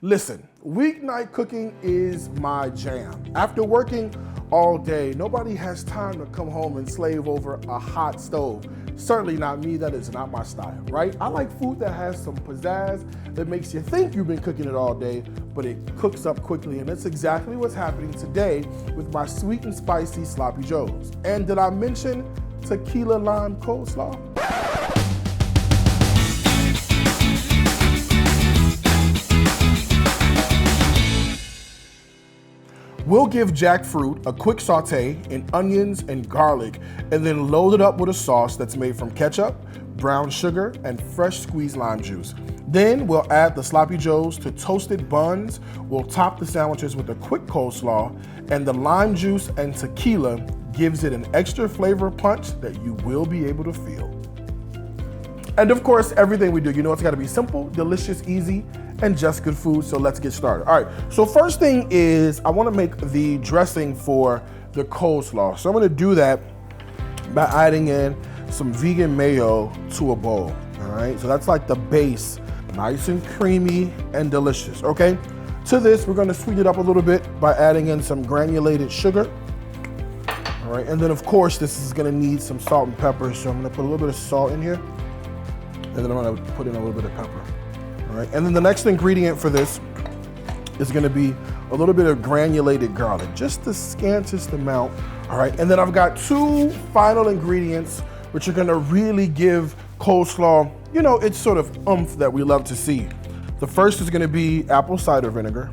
Listen, weeknight cooking is my jam. After working all day, nobody has time to come home and slave over a hot stove. Certainly not me, that is not my style, right? I like food that has some pizzazz, that makes you think you've been cooking it all day, but it cooks up quickly, and that's exactly what's happening today with my sweet and spicy sloppy joes. And did I mention tequila-lime coleslaw? We'll give jackfruit a quick saute in onions and garlic, and then load it up with a sauce that's made from ketchup, brown sugar, and fresh squeezed lime juice. Then we'll add the sloppy joes to toasted buns. We'll top the sandwiches with a quick coleslaw, and the lime juice and tequila gives it an extra flavor punch that you will be able to feel. And of course, everything we do, you know, it's gotta be simple, delicious, easy, and just good food, so let's get started. All right, so first thing is I wanna make the dressing for the coleslaw. So I'm gonna do that by adding in some vegan mayo to a bowl, all right? So that's like the base, nice and creamy and delicious, okay? To this, we're gonna sweeten it up a little bit by adding in some granulated sugar, all right? And then of course, this is gonna need some salt and pepper, so I'm gonna put a little bit of salt in here, and then I'm gonna put in a little bit of pepper. All right, and then the next ingredient for this is gonna be a little bit of granulated garlic, just the scantest amount, all right? And then I've got two final ingredients which are gonna really give coleslaw, you know, it's sort of oomph that we love to see. The first is gonna be apple cider vinegar,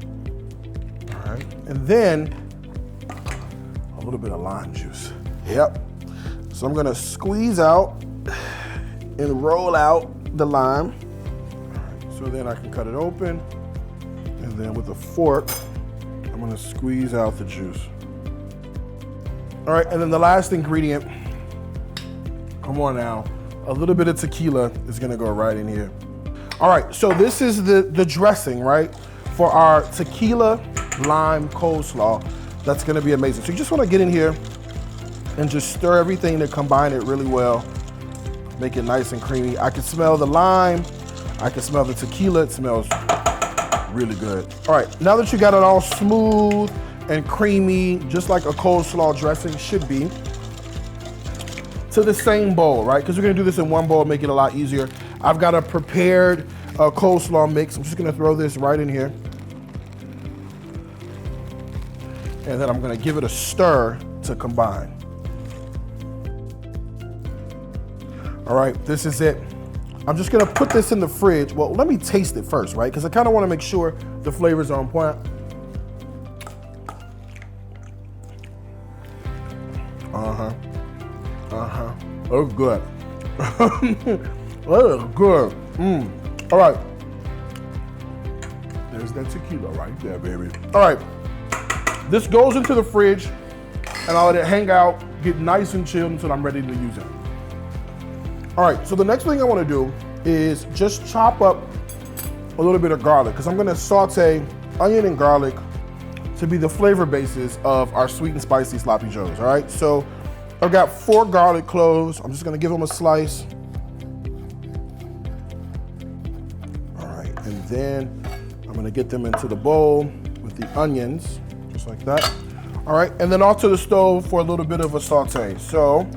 all right? And then a little bit of lime juice, yep. So I'm gonna squeeze out and roll out the lime. So then I can cut it open, and then with a fork, I'm gonna squeeze out the juice. All right, and then the last ingredient, come on now, a little bit of tequila is gonna go right in here. All right, so this is the dressing, right? For our tequila lime coleslaw, that's gonna be amazing. So you just wanna get in here and just stir everything to combine it really well, make it nice and creamy. I can smell the lime, I can smell the tequila, it smells really good. All right, now that you got it all smooth and creamy, just like a coleslaw dressing should be, to the same bowl, right? Because we're gonna do this in one bowl, make it a lot easier. I've got a prepared coleslaw mix. I'm just gonna throw this right in here. And then I'm gonna give it a stir to combine. All right, this is it. I'm just gonna put this in the fridge. Well, let me taste it first, right? Because I kind of want to make sure the flavors are on point. That was good. That is good. All right. There's that tequila right there, baby. All right. This goes into the fridge, and I'll let it hang out, get nice and chilled until I'm ready to use it. All right, so the next thing I wanna do is just chop up a little bit of garlic, because I'm gonna saute onion and garlic to be the flavor bases of our sweet and spicy sloppy joes, all right? So I've got 4 garlic cloves. I'm just gonna give them a slice. All right, and then I'm gonna get them into the bowl with the onions, just like that. All right, and then off to the stove for a little bit of a saute. So,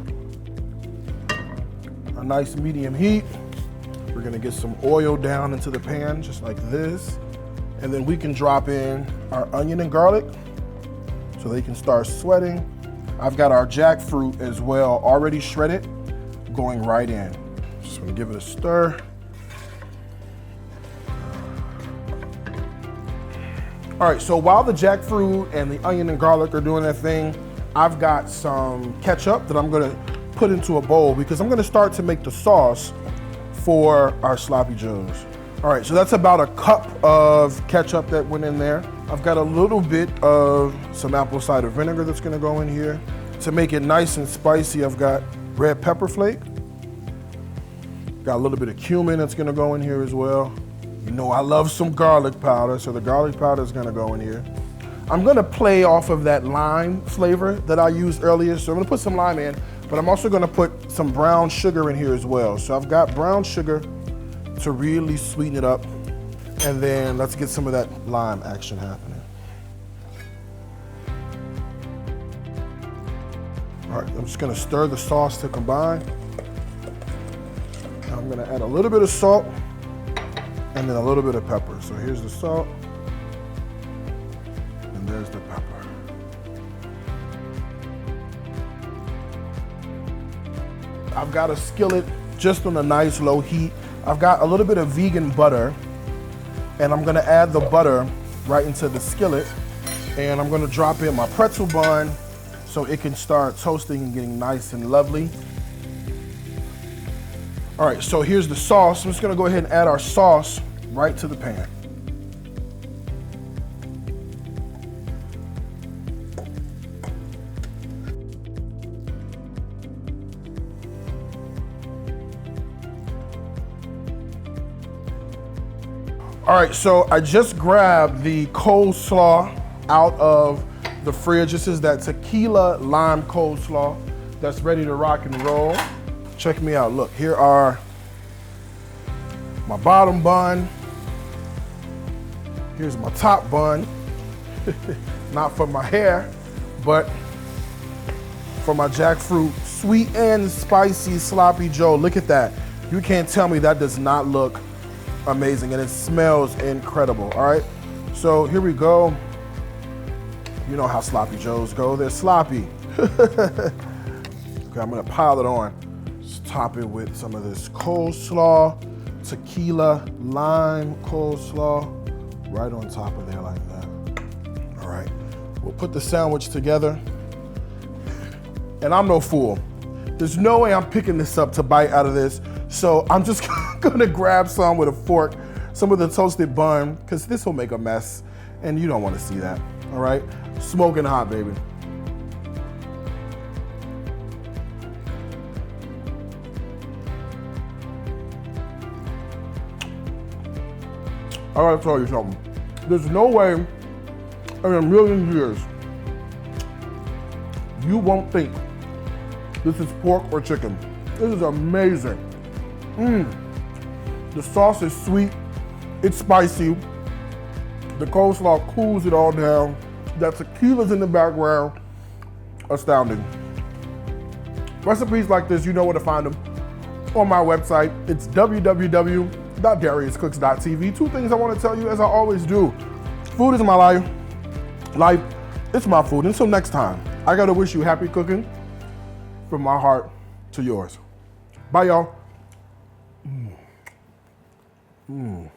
a nice medium heat. We're gonna get some oil down into the pan, just like this. And then we can drop in our onion and garlic so they can start sweating. I've got our jackfruit as well, already shredded, going right in. Just gonna give it a stir. All right, so while the jackfruit and the onion and garlic are doing their thing, I've got some ketchup that I'm gonna put into a bowl because I'm gonna start to make the sauce for our sloppy joes. All right, so that's about a cup of ketchup that went in there. I've got a little bit of some apple cider vinegar that's gonna go in here. To make it nice and spicy, I've got red pepper flake. Got a little bit of cumin that's gonna go in here as well. You know I love some garlic powder, so the garlic powder is gonna go in here. I'm gonna play off of that lime flavor that I used earlier, so I'm gonna put some lime in, but I'm also gonna put some brown sugar in here as well. So I've got brown sugar to really sweeten it up. And then let's get some of that lime action happening. All right, I'm just gonna stir the sauce to combine. I'm gonna add a little bit of salt and then a little bit of pepper. So here's the salt, and there's the pepper. I've got a skillet just on a nice low heat. I've got a little bit of vegan butter, and I'm gonna add the butter right into the skillet, and I'm gonna drop in my pretzel bun so it can start toasting and getting nice and lovely. All right, so here's the sauce. I'm just gonna go ahead and add our sauce right to the pan. All right, so I just grabbed the coleslaw out of the fridge. This is that tequila-lime coleslaw that's ready to rock and roll. Check me out, look, here are my bottom bun. Here's my top bun. Not for my hair, but for my jackfruit. Sweet and spicy sloppy joe, look at that. You can't tell me that does not look amazing, and it smells incredible, all right? So here we go. You know how sloppy joes go, they're sloppy. Okay, I'm gonna pile it on. Just top it with some of this coleslaw, tequila lime coleslaw, right on top of there like that. All right, we'll put the sandwich together. And I'm no fool. There's no way I'm picking this up to bite out of this. So I'm just gonna grab some with a fork, some of the toasted bun, because this will make a mess, and you don't wanna see that, all right? Smoking hot, baby. I gotta tell you something. There's no way in a million years you won't think this is pork or chicken. This is amazing. The sauce is sweet, it's spicy. The coleslaw cools it all down. That tequila's in the background. Astounding. Recipes like this, you know where to find them. On my website, it's www.dariuscooks.tv. Two things I want to tell you, as I always do. Food is my life. Life, it's my food. Until next time, I gotta wish you happy cooking from my heart to yours. Bye, y'all. Mm.